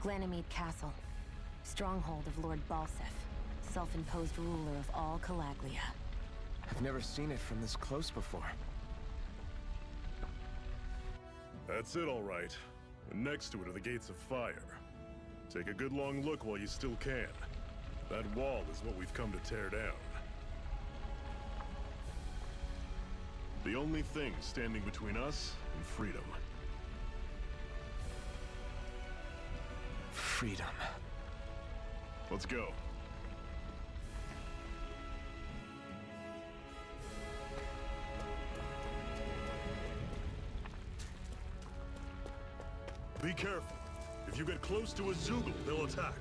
Ganymede Castle. Stronghold of Lord Balsef, self-imposed ruler of all Calaglia. I've never seen it from this close before. That's it, all right. And next to it are the gates of fire. Take a good long look while you still can. That wall is what we've come to tear down. The only thing standing between us and freedom. Freedom. Let's go. Be careful. If you get close to a Zoogle, they'll attack.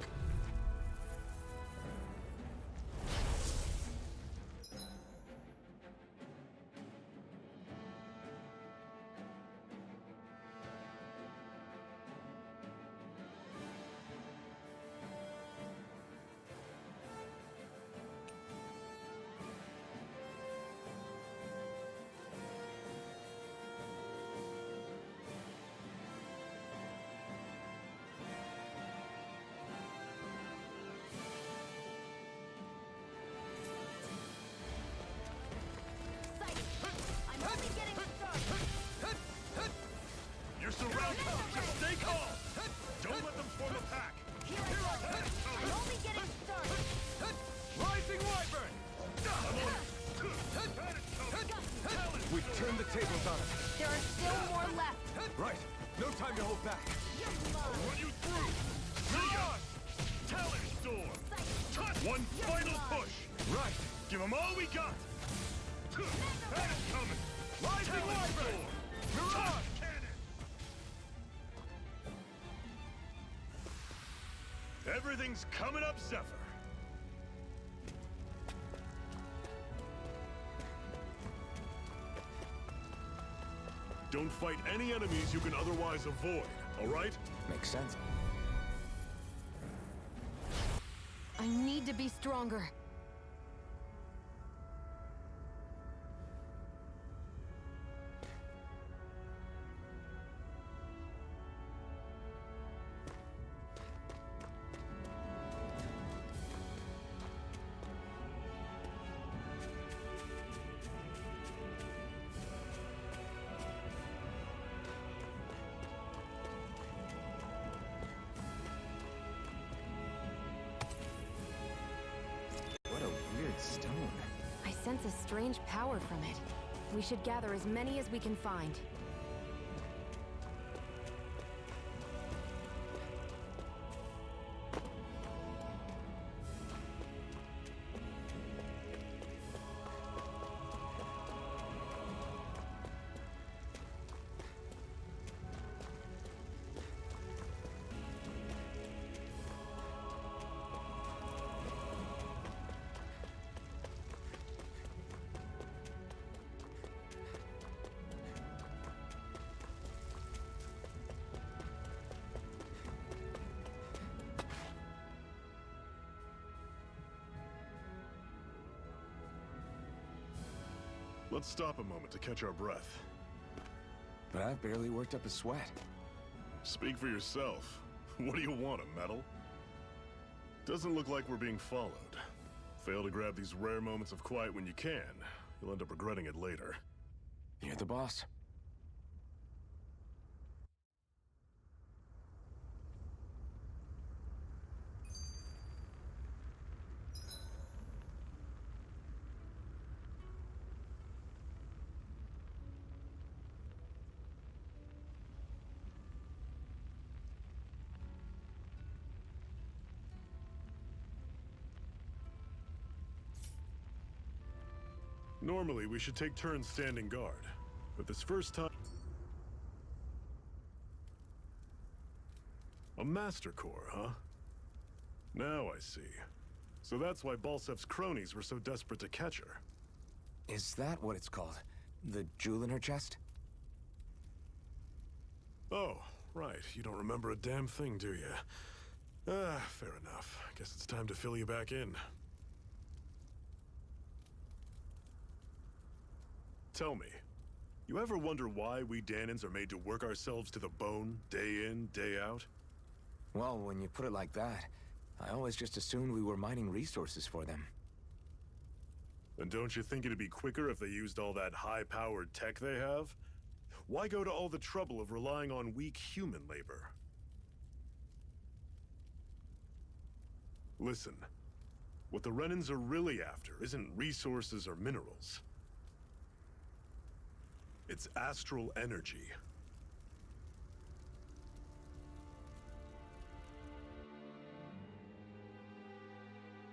You're surrounded. Just stay calm. Don't let them form a pack. I'm only getting started. Rising Wyvern! We've turned the tables on them. There are still more left. Right. No time to hold back. I'll run you through. See ya! Talon Storm. One final push. Right. Give them all we got. Had it coming. Rising Wyvern! Mirage! Cannon. Everything's coming up, Zephyr. Don't fight any enemies you can otherwise avoid, all right? Makes sense. I need to be stronger. What a weird stone. I sense a strange power from it. We should gather as many as we can find. Let's stop a moment to catch our breath. But I've barely worked up a sweat. Speak for yourself. What do you want, a medal? Doesn't look like we're being followed. Fail to grab these rare moments of quiet when you can, you'll end up regretting it later. You're the boss. Normally, we should take turns standing guard, but this first time... A Master Core, huh? Now I see. So that's why Balsef's cronies were so desperate to catch her. Is that what it's called? The jewel in her chest? Oh, right. You don't remember a damn thing, do you? Fair enough. Guess it's time to fill you back in. Tell me, you ever wonder why we Danans are made to work ourselves to the bone, day in, day out? Well, when you put it like that, I always just assumed we were mining resources for them. And don't you think it'd be quicker if they used all that high-powered tech they have? Why go to all the trouble of relying on weak human labor? Listen, what the Renans are really after isn't resources or minerals. It's astral energy.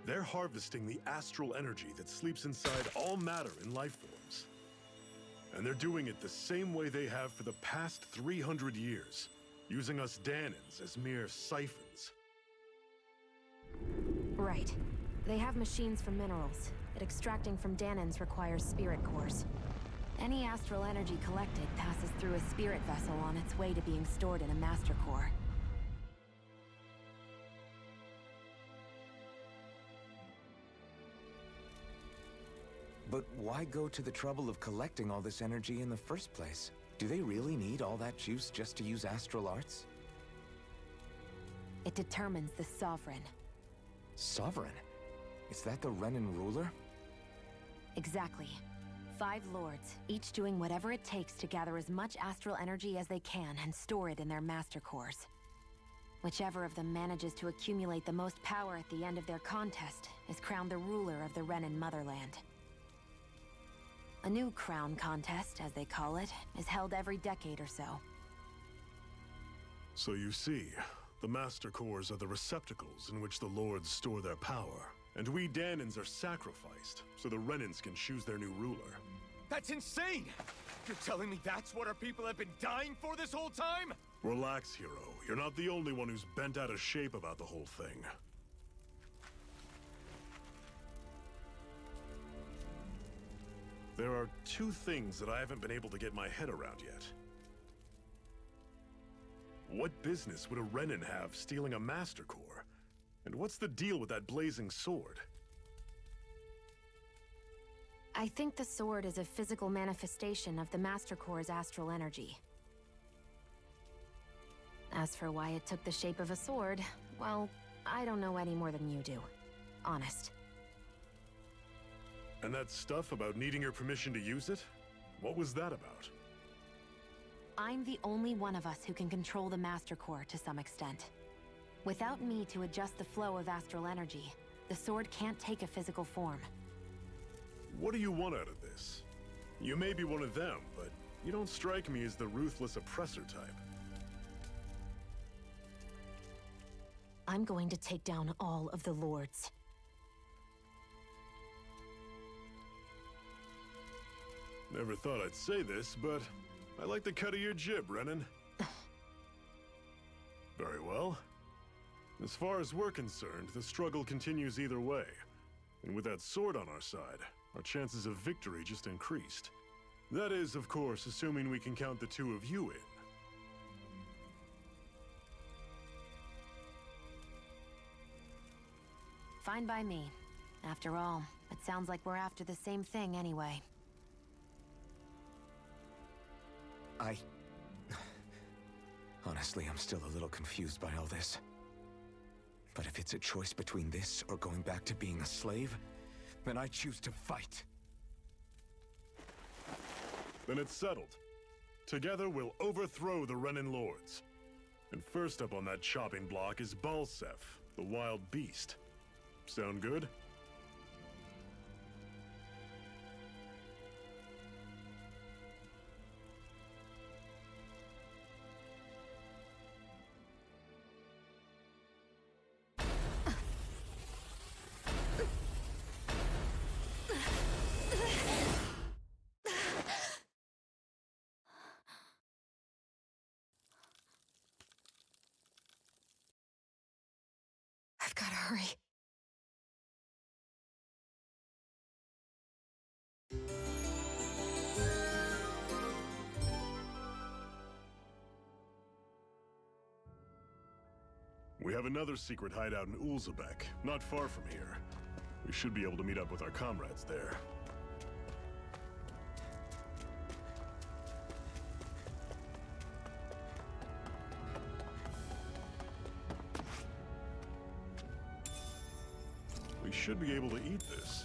They're harvesting the astral energy that sleeps inside all matter in life forms. And they're doing it the same way they have for the past 300 years, using us Danans as mere siphons. Right. They have machines for minerals, but extracting from Danans requires spirit cores. Any astral energy collected passes through a spirit vessel on its way to being stored in a master core. But why go to the trouble of collecting all this energy in the first place? Do they really need all that juice just to use astral arts? It determines the sovereign. Sovereign? Is that the Renan ruler? Exactly. 5 lords, each doing whatever it takes to gather as much astral energy as they can and store it in their master cores. Whichever of them manages to accumulate the most power at the end of their contest is crowned the ruler of the Renan motherland. A new crown contest, as they call it, is held every decade or so. So you see, the master cores are the receptacles in which the lords store their power. And we Danans are sacrificed, so the Renans can choose their new ruler. That's insane! You're telling me that's what our people have been dying for this whole time? Relax, hero. You're not the only one who's bent out of shape about the whole thing. There are 2 things that I haven't been able to get my head around yet. What business would a Renan have stealing a master core? And what's the deal with that blazing sword? I think the sword is a physical manifestation of the master core's astral energy. As for why it took the shape of a sword, well, I don't know any more than you do. Honest. And that stuff about needing your permission to use it? What was that about? I'm the only one of us who can control the master core to some extent. Without me to adjust the flow of astral energy, the sword can't take a physical form. What do you want out of this? You may be one of them, but you don't strike me as the ruthless oppressor type. I'm going to take down all of the lords. Never thought I'd say this, but I like the cut of your jib, Renan. Very well. As far as we're concerned, the struggle continues either way. And with that sword on our side, our chances of victory just increased. That is, of course, assuming we can count the 2 of you in. Fine by me. After all, it sounds like we're after the same thing anyway. Honestly, I'm still a little confused by all this. But if it's a choice between this or going back to being a slave, then I choose to fight. Then it's settled. Together we'll overthrow the Renan lords. And first up on that chopping block is Balsef, the wild beast. Sound good? I've gotta hurry. We have another secret hideout in Ulzebek, not far from here. We should be able to meet up with our comrades there. We should be able to eat this.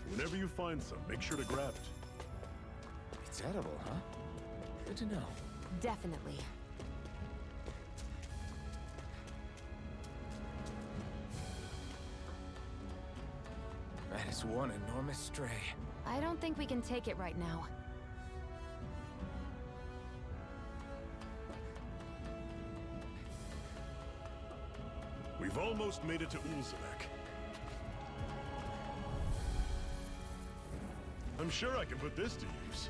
Whenever you find some, make sure to grab it. It's edible, huh? Good to know. Definitely. That is one enormous stray. I don't think we can take it right now. We've almost made it to Ulzebek. I'm sure I can put this to use.